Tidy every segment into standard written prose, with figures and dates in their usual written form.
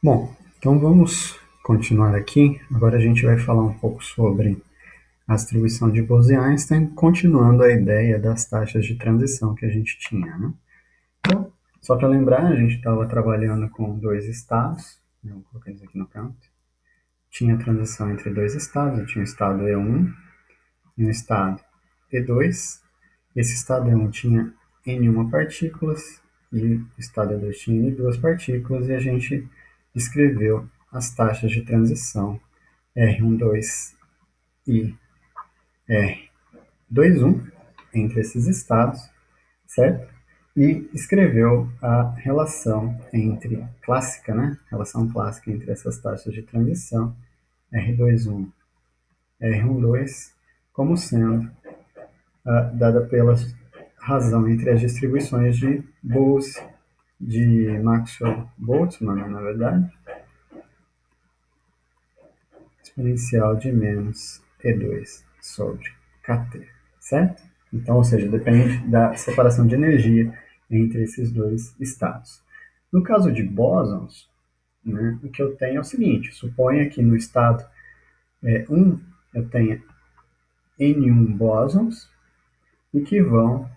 Bom, então vamos continuar aqui. Agora a gente vai falar um pouco sobre a distribuição de Bose-Einstein, continuando a ideia das taxas de transição que a gente tinha, né? Então, só para lembrar, a gente estava trabalhando com dois estados, né? Vou colocar isso aqui no canto. Tinha a transição entre dois estados, eu tinha o estado E1 e o estado E2. Esse estado E1 tinha N1 partículas e o estado E2 tinha N2 partículas, e a gente descreveu as taxas de transição R12 e R21 entre esses estados, certo? E escreveu a relação entre clássica, né? Relação clássica entre essas taxas de transição R21, R12, como sendo dada pela razão entre as distribuições de Bose, de Maxwell-Boltzmann, na verdade, exponencial de menos E2 sobre Kt, certo? Então, ou seja, depende da separação de energia entre esses dois estados. No caso de bósons, né, o que eu tenho é o seguinte: suponha que no estado 1 eu tenha N1 bósons e que vão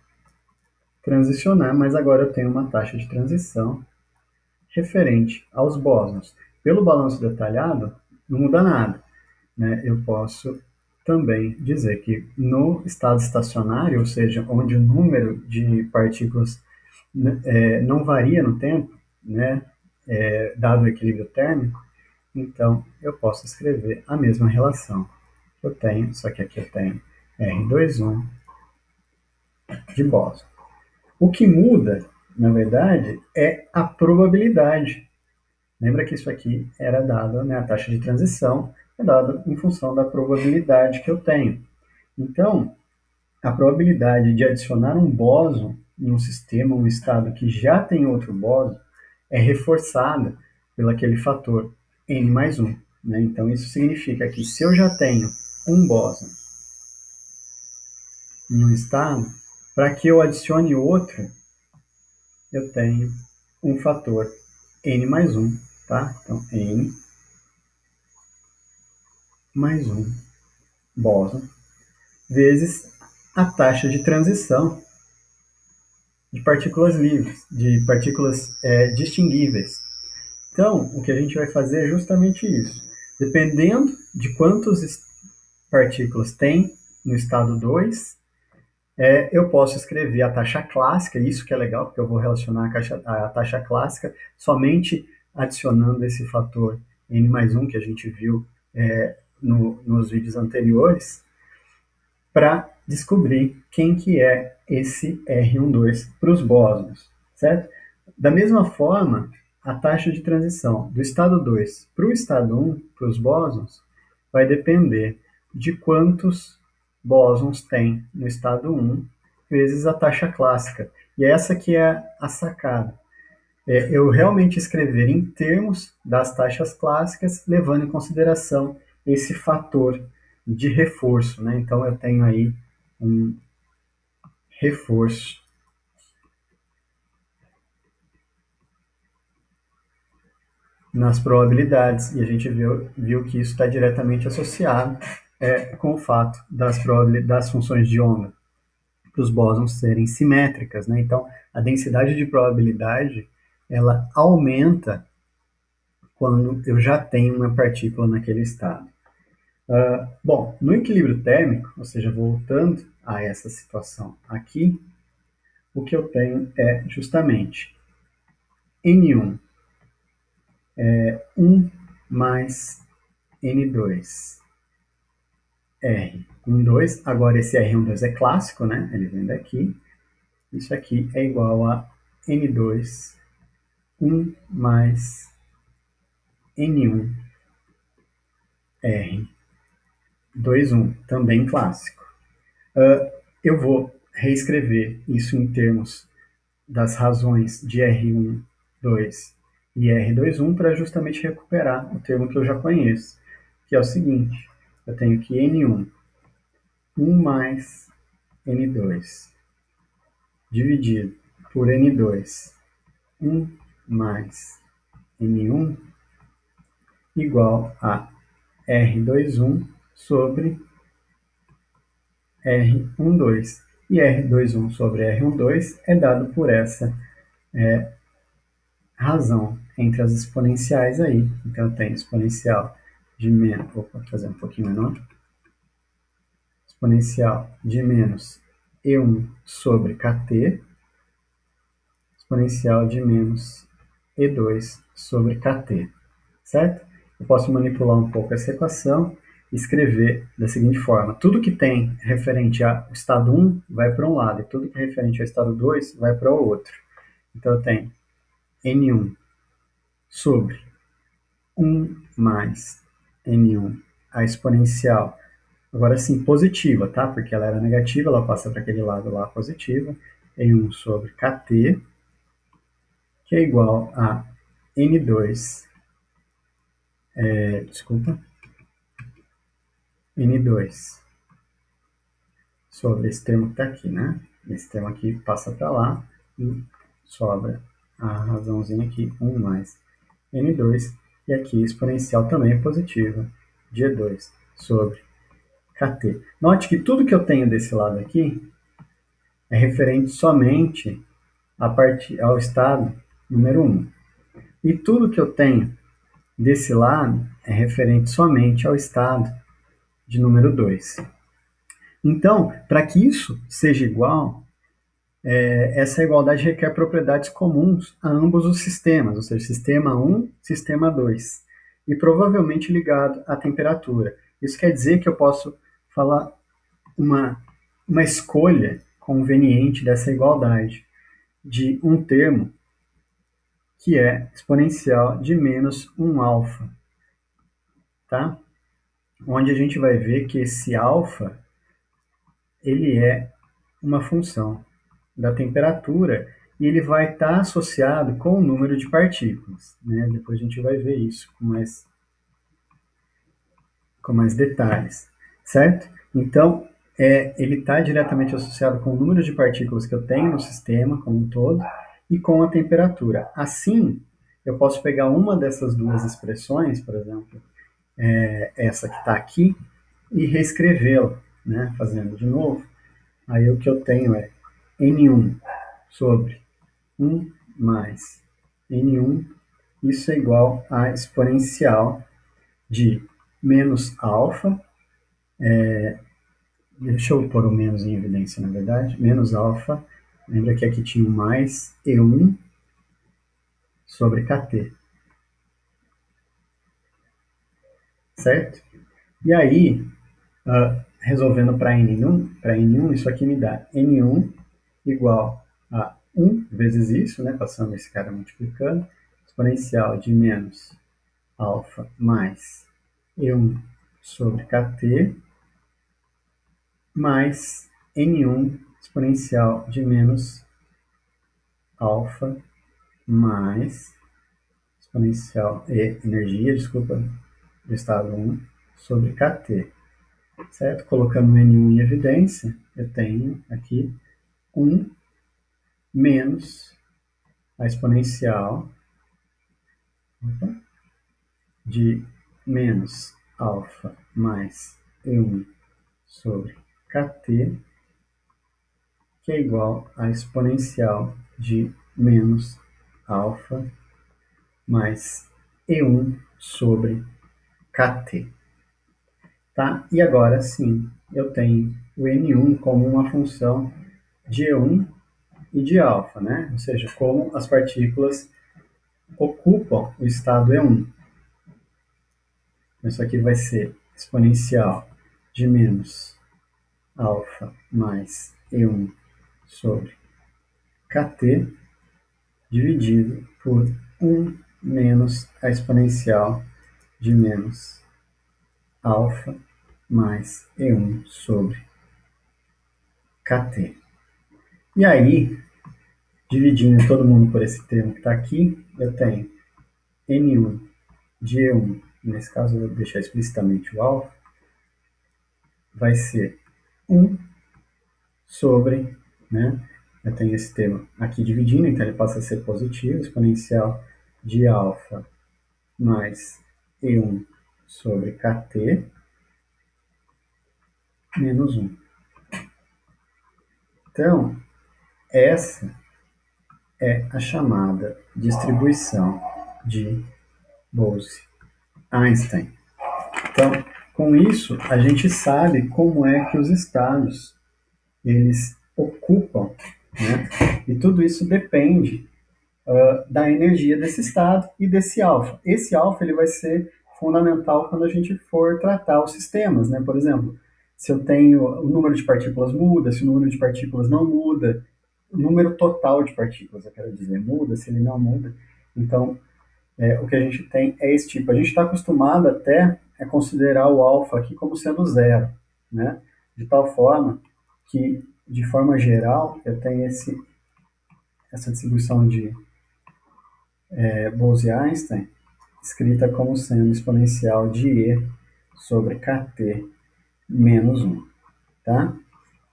transicionar, mas agora eu tenho uma taxa de transição referente aos bósons. Pelo balanço detalhado, não muda nada, né? Eu posso também dizer que no estado estacionário, ou seja, onde o número de partículas não varia no tempo, né, dado o equilíbrio térmico, então eu posso escrever a mesma relação que eu tenho, só que aqui eu tenho R21 de bóson. O que muda, na verdade, é a probabilidade. Lembra que isso aqui era dado, né, a taxa de transição é dada em função da probabilidade que eu tenho. Então, a probabilidade de adicionar um bóson em um sistema, um estado que já tem outro bóson, é reforçada pelo aquele fator n mais 1. Né? Então, isso significa que se eu já tenho um bóson em um estado, para que eu adicione outro, eu tenho um fator n mais 1. Tá? Então, n mais 1 bóson vezes a taxa de transição de partículas livres, de partículas distinguíveis. Então, o que a gente vai fazer é justamente isso. Dependendo de quantas partículas tem no estado 2, eu posso escrever a taxa clássica, isso que é legal, porque eu vou relacionar a taxa clássica somente adicionando esse fator n mais 1 que a gente viu nos vídeos anteriores, para descobrir quem que é esse R12 para os bósons, certo? Da mesma forma, a taxa de transição do estado 2 para o estado 1, para os bósons, vai depender de quantos bósons tem no estado 1 vezes a taxa clássica. E essa que é a sacada. Eu realmente escrever em termos das taxas clássicas, levando em consideração esse fator de reforço. Né? Então, eu tenho aí um reforço nas probabilidades, e a gente viu que isso está diretamente associado com o fato das funções de onda, para os bósons serem simétricas. Né? Então, a densidade de probabilidade ela aumenta quando eu já tenho uma partícula naquele estado. Bom, no equilíbrio térmico, ou seja, voltando a essa situação aqui, o que eu tenho é justamente N1 1 mais N2 R 12. Agora esse R12 é clássico, né? Ele vem daqui. Isso aqui é igual a N2 1 mais N1 R 21, também clássico. Eu vou reescrever isso em termos das razões de R1, 2 e R21 para justamente recuperar o termo que eu já conheço, que é o seguinte: eu tenho que N1 1 mais N2 dividido por N2 1 mais N1 igual a R21 sobre R12. E R21 sobre R12 é dado por essa razão entre as exponenciais aí. Então, eu tenho exponencial de menos... Vou fazer um pouquinho menor. Exponencial de menos E1 sobre KT, exponencial de menos E2 sobre KT, certo? Eu posso manipular um pouco essa equação e escrever da seguinte forma: tudo que tem referente ao estado 1 vai para um lado, e tudo que é referente ao estado 2 vai para o outro. Então, eu tenho N1 sobre 1 mais N1, a exponencial, agora sim, positiva, tá? Porque ela era negativa, ela passa para aquele lado lá positiva, N1 sobre KT, que é igual a N2, desculpa, N2 sobre esse termo que está aqui, né? Esse termo aqui passa para lá e sobra a razãozinha aqui, 1 mais N2, e aqui exponencial também é positiva, G2 sobre KT. Note que tudo que eu tenho desse lado aqui é referente somente ao estado número 1. E tudo que eu tenho desse lado é referente somente ao estado de número 2. Então, para que isso seja igual, essa igualdade requer propriedades comuns a ambos os sistemas, ou seja, sistema 1, sistema 2, e provavelmente ligado à temperatura. Isso quer dizer que eu posso falar uma escolha conveniente dessa igualdade, de um termo que é exponencial de menos 1 alfa, tá? Onde a gente vai ver que esse alfa ele é uma função da temperatura e ele vai estar associado com o número de partículas, né? Depois a gente vai ver isso com mais detalhes, certo? Então, ele está diretamente associado com o número de partículas que eu tenho no sistema como um todo e com a temperatura. Assim, eu posso pegar uma dessas duas expressões, por exemplo, essa que está aqui, e reescrevê-la, né? Fazendo de novo. Aí o que eu tenho é N1 sobre 1 mais N1, isso é igual a exponencial de menos alfa, deixa eu pôr o menos em evidência, na verdade, menos alfa, lembra que aqui tinha um mais E1 sobre KT, certo? E aí, resolvendo para N1, isso aqui me dá N1 igual a 1 vezes isso, né, passando esse cara multiplicando, exponencial de menos alfa mais E1 sobre KT, mais N1 exponencial de menos alfa mais exponencial e energia, desculpa, do estado 1 sobre KT, certo? Colocando o N1 em evidência, eu tenho aqui 1 menos a exponencial de menos alfa mais E1 sobre KT, que é igual a exponencial de menos alfa mais E1 sobre KT. Tá? E agora sim, eu tenho o N1 como uma função de E1 e de alfa, né? Ou seja, como as partículas ocupam o estado E1. Isso aqui vai ser exponencial de menos alfa mais E1 sobre KT, dividido por 1 menos a exponencial de menos alfa mais E1 sobre KT. E aí, dividindo todo mundo por esse termo que está aqui, eu tenho N1 de E1, nesse caso eu vou deixar explicitamente o alfa, vai ser 1 sobre, né, eu tenho esse termo aqui dividindo, então ele passa a ser positivo, exponencial de alfa mais E1 sobre Kt menos 1. Então, essa é a chamada distribuição de Bose-Einstein. Então, com isso, a gente sabe como é que os estados eles ocupam, né? E tudo isso depende da energia desse estado e desse alfa. Esse alfa ele vai ser fundamental quando a gente for tratar os sistemas, né? Por exemplo, se eu tenho o número de partículas muda, se o número de partículas não muda, o número total de partículas, eu quero dizer, muda, se ele não muda. Então, o que a gente tem é esse tipo. A gente está acostumado até a considerar o alfa aqui como sendo zero, né? De tal forma que, de forma geral, eu tenho essa distribuição de Bose-Einstein escrita como sendo exponencial de E sobre Kt menos 1, tá?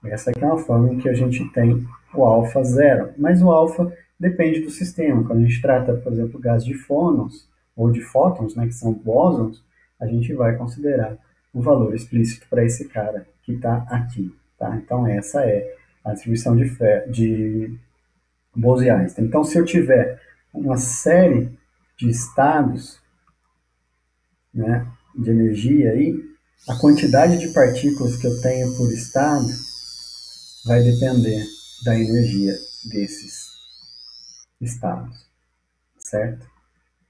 Essa aqui é uma forma em que a gente tem o alfa zero, mas o alfa depende do sistema. Quando a gente trata, por exemplo, gás de fônons, ou de fótons, né, que são bósons, a gente vai considerar o valor explícito para esse cara que está aqui. Tá? Então, essa é a distribuição de Bose-Einstein. Então, se eu tiver uma série de estados, né, de energia aí, a quantidade de partículas que eu tenho por estado vai depender da energia desses estados, certo?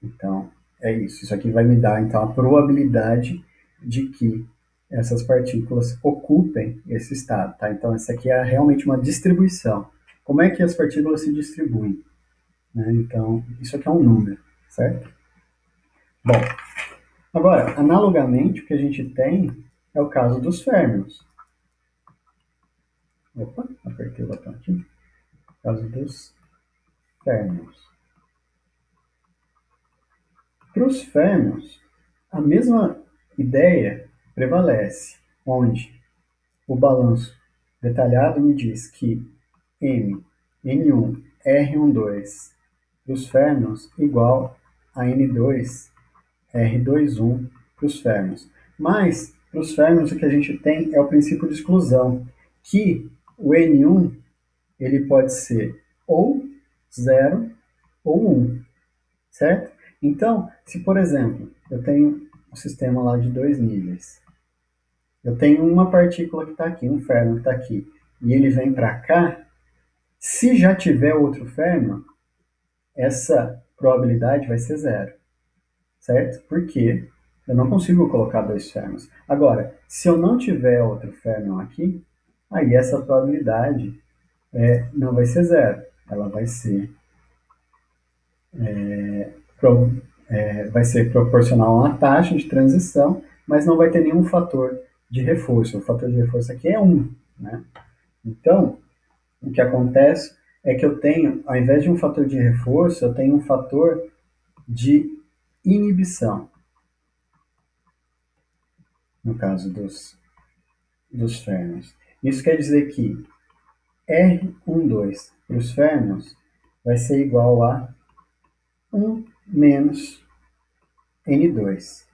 Então, é isso. Isso aqui vai me dar, então, a probabilidade de que essas partículas ocupem esse estado, tá? Então, essa aqui é realmente uma distribuição. Como é que as partículas se distribuem? Né? Então, isso aqui é um número, certo? Bom, agora, analogamente, o que a gente tem é o caso dos férmions. Opa, apertei o botão aqui. O caso dos férmions. Para os férmions, a mesma ideia prevalece, onde o balanço detalhado me diz que M, N1, R12 para os férmions igual a N2, R21 para os férmions. Mas, para os férmions, o que a gente tem é o princípio de exclusão, que o N1 ele pode ser ou 0 ou 1, certo? Então, se por exemplo, eu tenho um sistema lá de dois níveis, eu tenho uma partícula que está aqui, um férmion que está aqui, e ele vem para cá, se já tiver outro férmion, essa probabilidade vai ser zero, certo? Porque eu não consigo colocar dois férmions. Agora, se eu não tiver outro férmion aqui, aí essa probabilidade não vai ser zero, ela vai ser vai ser proporcional a uma taxa de transição, mas não vai ter nenhum fator de reforço. O fator de reforço aqui é 1, né? Então, o que acontece é que eu tenho, ao invés de um fator de reforço, eu tenho um fator de inibição, no caso dos férmions. Isso quer dizer que R12 para os férmions vai ser igual a 1 menos N2.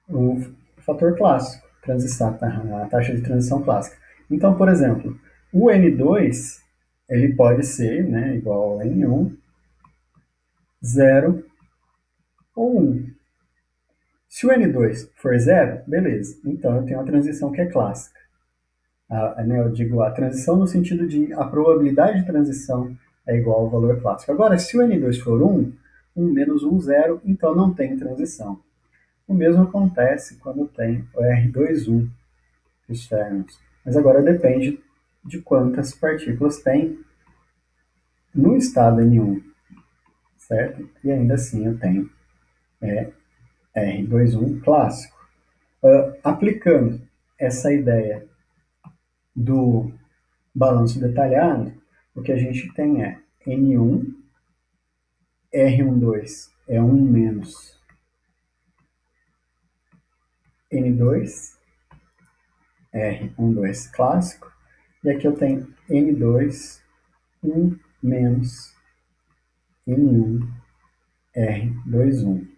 O fator clássico, transição, a taxa de transição clássica. Então, por exemplo, o N2 ele pode ser, né, igual a N1, 0 ou 1. Se o N2 for 0, beleza. Então eu tenho uma transição que é clássica. Eu digo a transição no sentido de a probabilidade de transição é igual ao valor clássico. Agora, se o N2 for 1, 1 menos 1, 0, então não tem transição. O mesmo acontece quando tem o R21, os férmions. Mas agora depende de quantas partículas tem no estado N1, certo? E ainda assim eu tenho R21 clássico. Aplicando essa ideia do balanço detalhado, o que a gente tem é N1, R12 é 1 menos N2, R12 clássico, e aqui eu tenho N2, 1 menos N1, R21.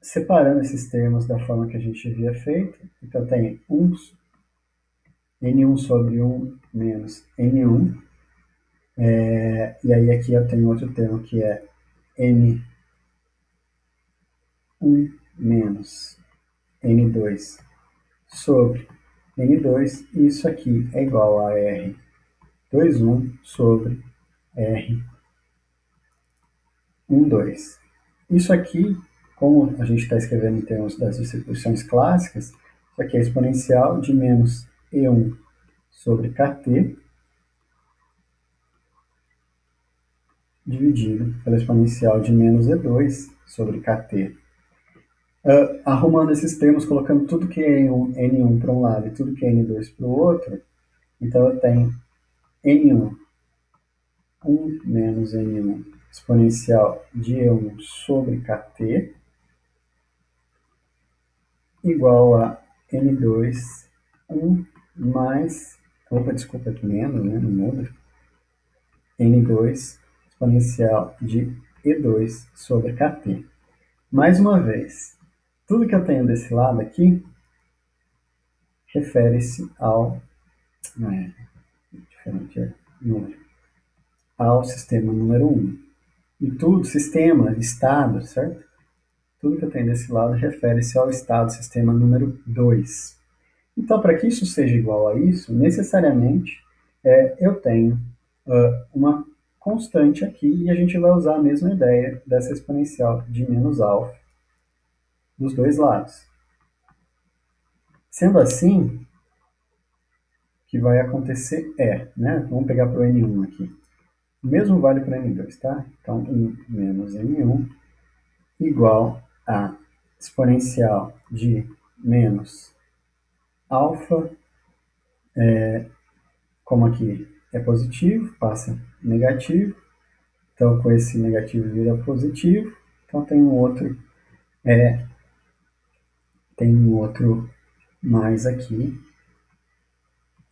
Separando esses termos da forma que a gente havia feito, então tem N1 sobre 1 menos N1, e aí aqui eu tenho outro termo que é N1 menos N2 sobre N2, e isso aqui é igual a R21 sobre R12. Isso aqui, como a gente está escrevendo em termos das distribuições clássicas, isso aqui é exponencial de menos E1 sobre KT dividido pela exponencial de menos E2 sobre KT. Arrumando esses termos, colocando tudo que é N1 para um lado e tudo que é N2 para o outro, então eu tenho N1, 1 menos N1 exponencial de E1 sobre KT igual a N2, 1 mais, desculpa, aqui menos, né, não muda, N2 exponencial de E2 sobre KT. Mais uma vez, tudo que eu tenho desse lado aqui refere-se ao, não é diferente, é número, ao sistema número 1. E tudo, sistema, estado, certo? Tudo que eu tenho desse lado refere-se ao estado, sistema número 2. Então, para que isso seja igual a isso, necessariamente eu tenho uma constante aqui e a gente vai usar a mesma ideia dessa exponencial de menos alfa dos dois lados. Sendo assim, o que vai acontecer né? Vamos pegar para o N1 aqui. O mesmo vale para N2, tá? Então, 1 menos N1 igual a exponencial de menos alfa, como aqui é positivo, passa negativo, então com esse negativo vira positivo, então tem um outro mais aqui,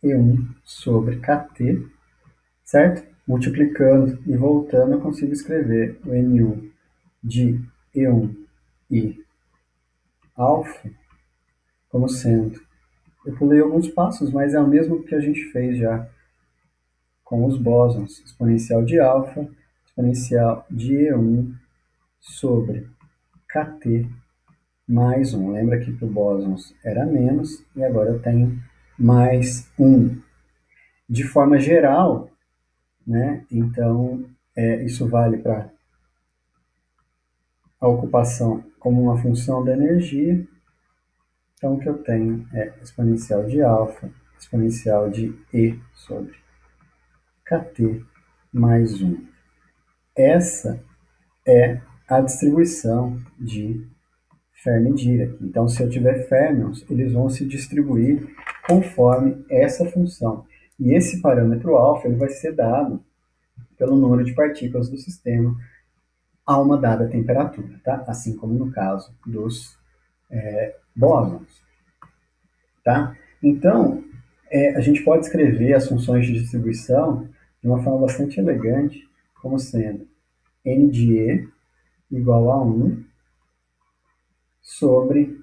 E1 sobre KT, certo? Multiplicando e voltando, eu consigo escrever o N1 de E1 e alfa como sendo. Eu pulei alguns passos, mas é o mesmo que a gente fez já com os bósons. Exponencial de alfa, exponencial de E1 sobre KT mais 1. Lembra que para o bósons era menos, e agora eu tenho mais 1. De forma geral, né? Então, isso vale para a ocupação como uma função da energia. Então, o que eu tenho é exponencial de alfa, exponencial de E sobre KT mais 1. Essa é a distribuição de Fermi-Dirac. Então, se eu tiver férmions, eles vão se distribuir conforme essa função. E esse parâmetro alfa ele vai ser dado pelo número de partículas do sistema a uma dada temperatura, tá? Assim como no caso dos bósons. Tá? Então, a gente pode escrever as funções de distribuição de uma forma bastante elegante, como sendo n de E igual a 1 sobre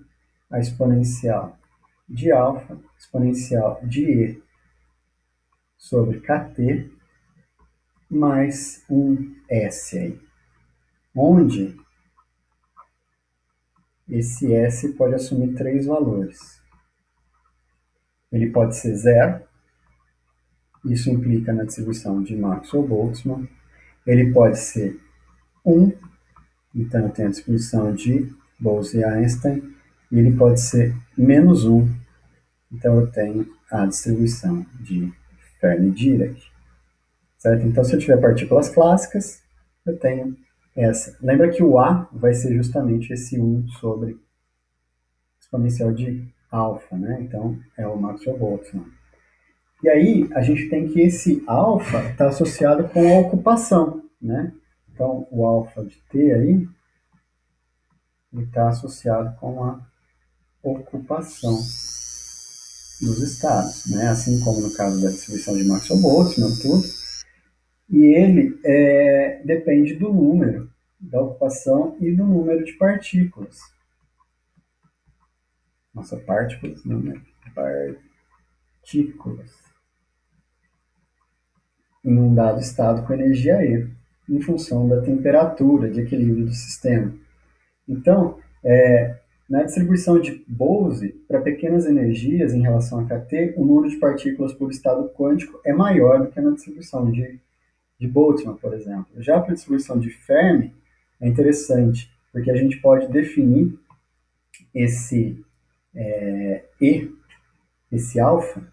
a exponencial de alfa, exponencial de E sobre KT, mais um S aí, onde esse S pode assumir três valores. Ele pode ser zero, isso implica na distribuição de Maxwell-Boltzmann. Ele pode ser 1, então eu tenho a distribuição de Bose-Einstein, e ele pode ser menos 1, então eu tenho a distribuição de Fermi-Dirac. Certo? Então, se eu tiver partículas clássicas, eu tenho essa. Lembra que o A vai ser justamente esse 1 sobre exponencial de alfa, né? Então, é o Maxwell-Boltzmann. E aí, a gente tem que esse alfa está associado com a ocupação, né? Então, o alfa de T aí, ele está associado com a ocupação dos estados, né? Assim como no caso da distribuição de Maxwell-Boltzmann, tudo. E ele depende do número da ocupação e do número de partículas. Nossa, partículas, não, né? Partículas em um dado estado com energia E, em função da temperatura de equilíbrio do sistema. Então, na distribuição de Bose, para pequenas energias em relação a kT, o número de partículas por estado quântico é maior do que na distribuição de Boltzmann, por exemplo. Já para a distribuição de Fermi, é interessante, porque a gente pode definir esse E, esse alfa,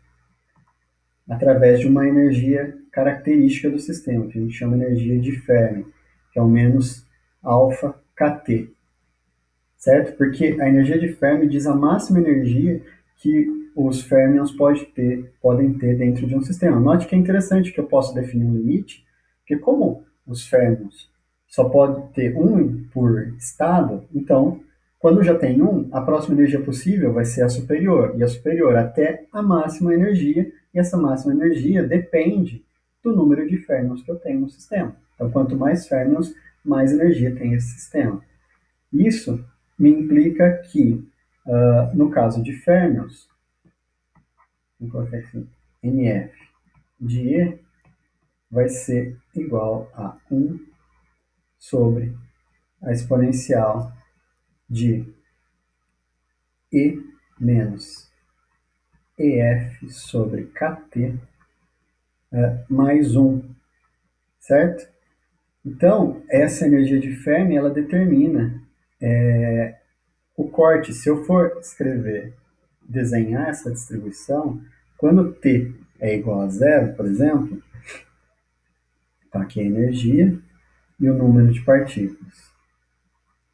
através de uma energia característica do sistema, que a gente chama de energia de Fermi, que é o menos alfa kT, certo? Porque a energia de Fermi diz a máxima energia que os férmions podem ter dentro de um sistema. Note que é interessante que eu posso definir um limite, porque como os férmions só podem ter um por estado, então, quando já tem um, a próxima energia possível vai ser a superior, e a superior até a máxima energia, e essa máxima energia depende do número de férmions que eu tenho no sistema. Então, quanto mais férmions, mais energia tem esse sistema. Isso me implica que, no caso de férmions, vou colocar aqui, NF de E vai ser igual a 1 sobre a exponencial de E menos EF sobre KT mais 1, certo? Então, essa energia de Fermi, ela determina o corte. Se eu for escrever, desenhar essa distribuição, quando T é igual a zero, por exemplo, tá aqui a energia e o número de partículas,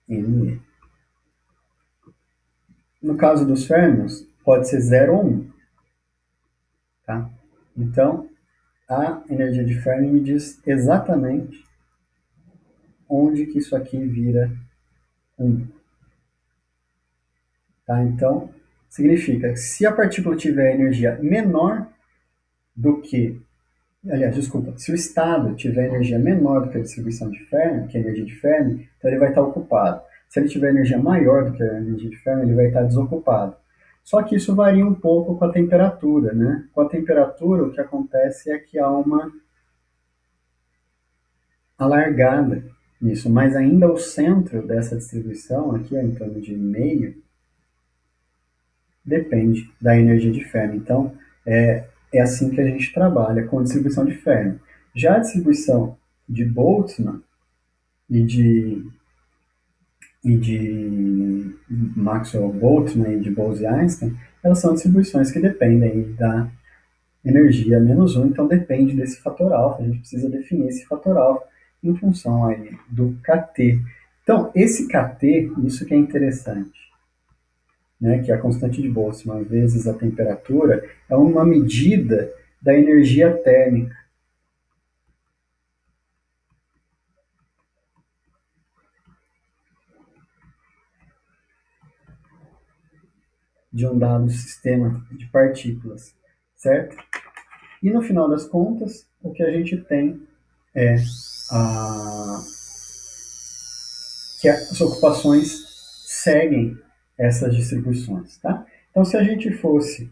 NE. No caso dos férmions, pode ser 0 ou 1. Tá? Então, a energia de Fermi me diz exatamente onde que isso aqui vira 1. Tá? Então, significa que se a partícula tiver energia menor do que, aliás, desculpa, se o estado tiver energia menor do que a distribuição de Fermi, que é a energia de Fermi, então ele vai estar ocupado. Se ele tiver energia maior do que a energia de Fermi, ele vai estar desocupado. Só que isso varia um pouco com a temperatura, né? Com a temperatura, o que acontece é que há uma alargada nisso, mas ainda o centro dessa distribuição, aqui em torno de meio, depende da energia de Fermi. Então, é assim que a gente trabalha com a distribuição de Fermi. Já a distribuição de Boltzmann e de Maxwell-Boltzmann e de Bose-Einstein, elas são distribuições que dependem da energia menos 1, então depende desse fator alfa, a gente precisa definir esse fator alfa em função aí do kT. Então, esse kT, isso que é interessante, né, que é a constante de Boltzmann vezes a temperatura, é uma medida da energia térmica. De um dado sistema de partículas, certo? E no final das contas, o que a gente tem é que as ocupações seguem essas distribuições, tá? Então, se a gente fosse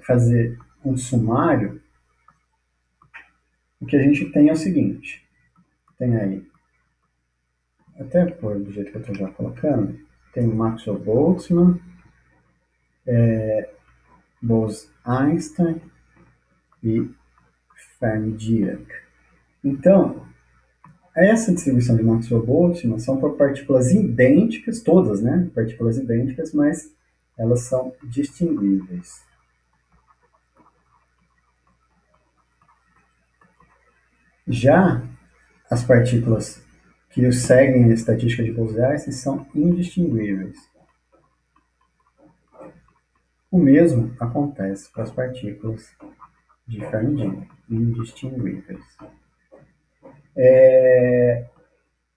fazer um sumário, o que a gente tem é o seguinte: tem aí, até por do jeito que eu estou já colocando, tem o Maxwell-Boltzmann, Bose-Einstein e Fermi-Dirac. Então, essa distribuição de Maxwell-Boltzmann são por partículas idênticas, todas, né? Partículas idênticas, mas elas são distinguíveis. Já as partículas que seguem a estatística de Bose-Einstein são indistinguíveis. O mesmo acontece para as partículas de Fermi-Dirac, indistinguíveis.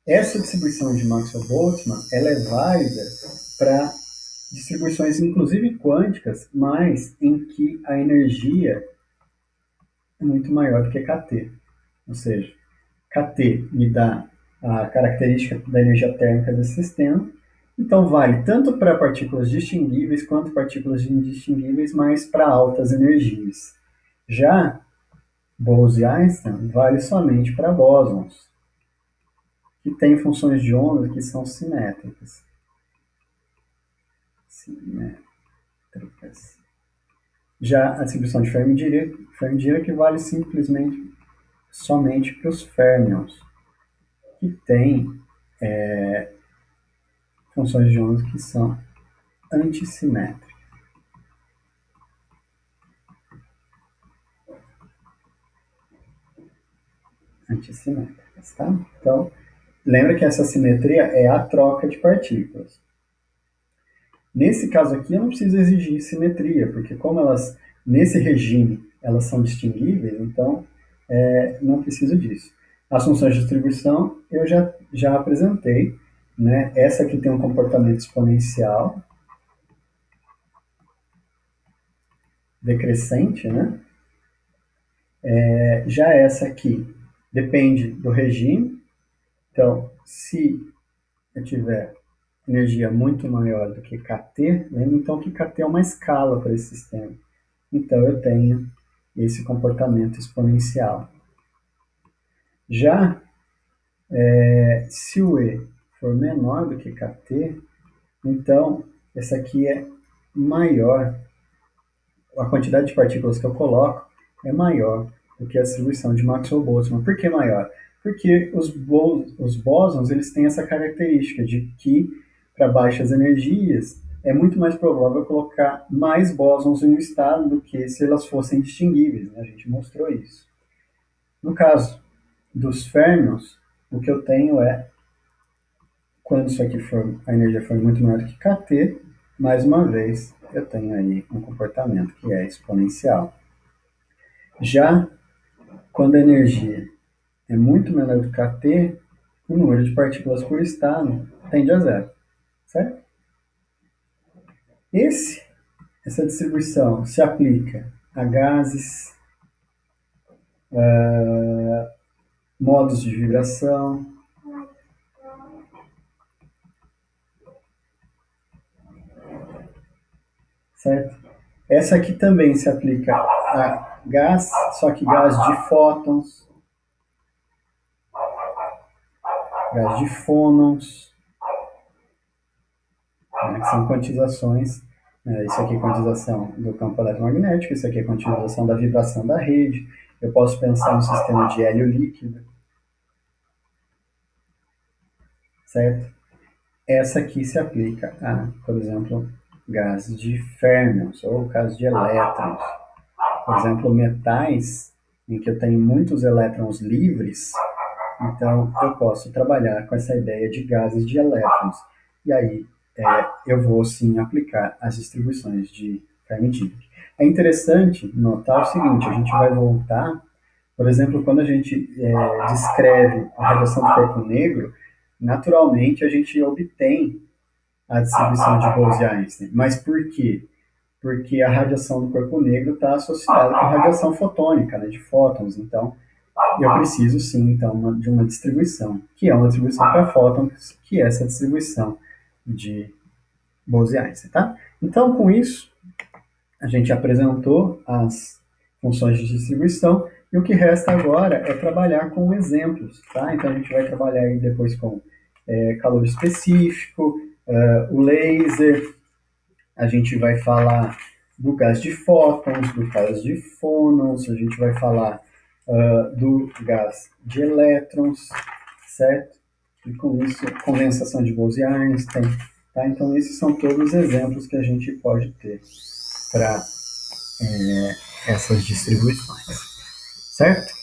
Essa distribuição de Maxwell-Boltzmann ela é válida para distribuições, inclusive quânticas, mas em que a energia é muito maior do que kT. Ou seja, kT me dá a característica da energia térmica desse sistema. Então, vale tanto para partículas distinguíveis quanto partículas indistinguíveis, mas para altas energias. Já Bose e Einstein vale somente para bósons, que têm funções de onda que são simétricas. Já a distribuição de Fermi-Dirac vale simplesmente somente para os férmions, que têm funções de onda que são antissimétricas. Tá? Então, lembra que essa simetria é a troca de partículas. Nesse caso aqui, eu não preciso exigir simetria, porque como elas, nesse regime, elas são distinguíveis, então não preciso disso. As funções de distribuição eu já apresentei, né? Essa aqui tem um comportamento exponencial decrescente, né? Já essa aqui depende do regime. Então, se eu tiver energia muito maior do que kT, lembra então que kT é uma escala para esse sistema. Então, eu tenho esse comportamento exponencial. Já se o E for menor do que kT, então essa aqui é maior, a quantidade de partículas que eu coloco é maior do que a distribuição de Maxwell-Boltzmann. Por que maior? Porque os bósons eles têm essa característica de que, para baixas energias, é muito mais provável colocar mais bósons em um estado do que se elas fossem distinguíveis, né? A gente mostrou isso. No caso dos férmions, o que eu tenho é, quando isso aqui for, a energia for muito maior do que kT, mais uma vez, eu tenho aí um comportamento que é exponencial. Já quando a energia é muito menor do que kT, o número de partículas por estado tende a zero, certo? Essa distribuição se aplica a gases, modos de vibração, certo? Essa aqui também se aplica a gás, só que gás de fótons, gás de fônons, né, que são quantizações. Isso aqui é quantização do campo eletromagnético, isso aqui é quantização da vibração da rede. Eu posso pensar no sistema de hélio líquido, certo? Essa aqui se aplica a, por exemplo, gases de férmions ou gases de elétrons. Por exemplo, metais em que eu tenho muitos elétrons livres, então eu posso trabalhar com essa ideia de gases de elétrons. E aí eu vou sim aplicar as distribuições de Fermi-Dirac. É interessante notar o seguinte, a gente vai voltar, por exemplo, quando a gente descreve a radiação do corpo negro, naturalmente a gente obtém a distribuição de Bose e Einstein. Mas por quê? Porque a radiação do corpo negro está associada com a radiação fotônica, né, de fótons. Então, eu preciso sim então, de uma distribuição, que é uma distribuição para fótons, que é essa distribuição de Bose e Einstein. Tá? Então, com isso, a gente apresentou as funções de distribuição, e o que resta agora é trabalhar com exemplos. Tá? Então, a gente vai trabalhar aí depois com calor específico, o laser, a gente vai falar do gás de fótons, do gás de fônons, a gente vai falar do gás de elétrons, certo? E com isso, condensação de Bose e Einstein. Tá? Então, esses são todos os exemplos que a gente pode ter para essas distribuições, certo?